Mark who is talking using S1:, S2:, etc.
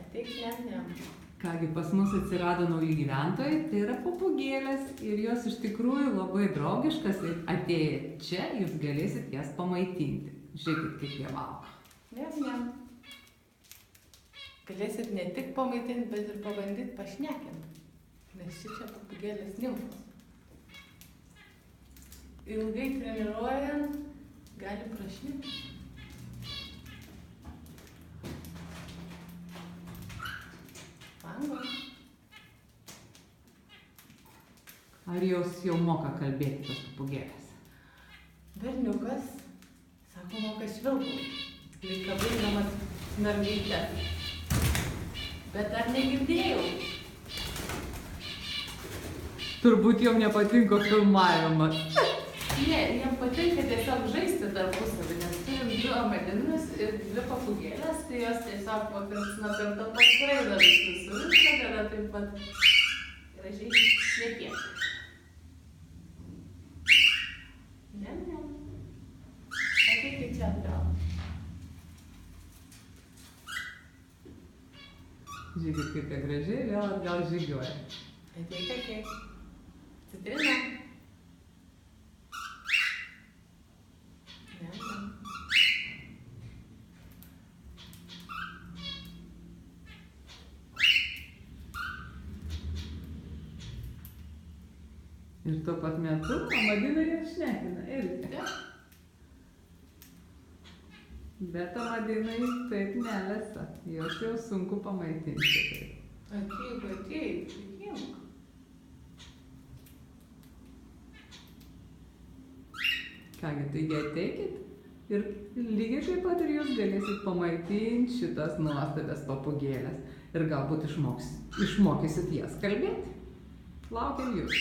S1: Ateik, ne.
S2: Kągi, pas mus atsirado nauji gyventojai, tai yra papūgėlės ir jos iš tikrųjų labai draugiškas ir atėję čia jūs galėsit jas pamaitinti. Žiūrėkit, kaip jie valgo.
S1: Ne. Galėsit ne tik pamaitinti, bet ir pabandyti pašnekinti. Nes čia papūgėlės nimfos. Ilgai treniruojant gali prašnekti.
S2: Ar jos jau moka kalbėti, tos papūgėlės?
S1: Berniukas, sako, moka švilpauti, lyg kabinamas mergaitės. Bet dar negirdėjau.
S2: Turbūt jom nepatinka filmavimas.
S1: Ne, jiem patinka tiesiog žaisti tarpusavį, nes turim 2 amadinus ir 2 papūgėlės, tai jos tiesiog karts nuo karto paskraido visus su viską, taip pat gražiai šnekėti. Ne. Ateikit čia atgal.
S2: Žiūrėkit, kaip jie gražiai vėl atgal žygiuoja.
S1: Ateik. Citrina. Ne.
S2: Ir tuo pat metu amadinai jas šnekina irgi. Bet amadinai taip nelesa, jos jau sunku pamaitinti.
S1: Ateik.
S2: Kągi, taigi ateikit ir lygiai taip pat ir jūs galėsit pamaitinti šitas nuostabias papūgėles. Ir galbūt išmokysit jas kalbėti. Laukiam jūs.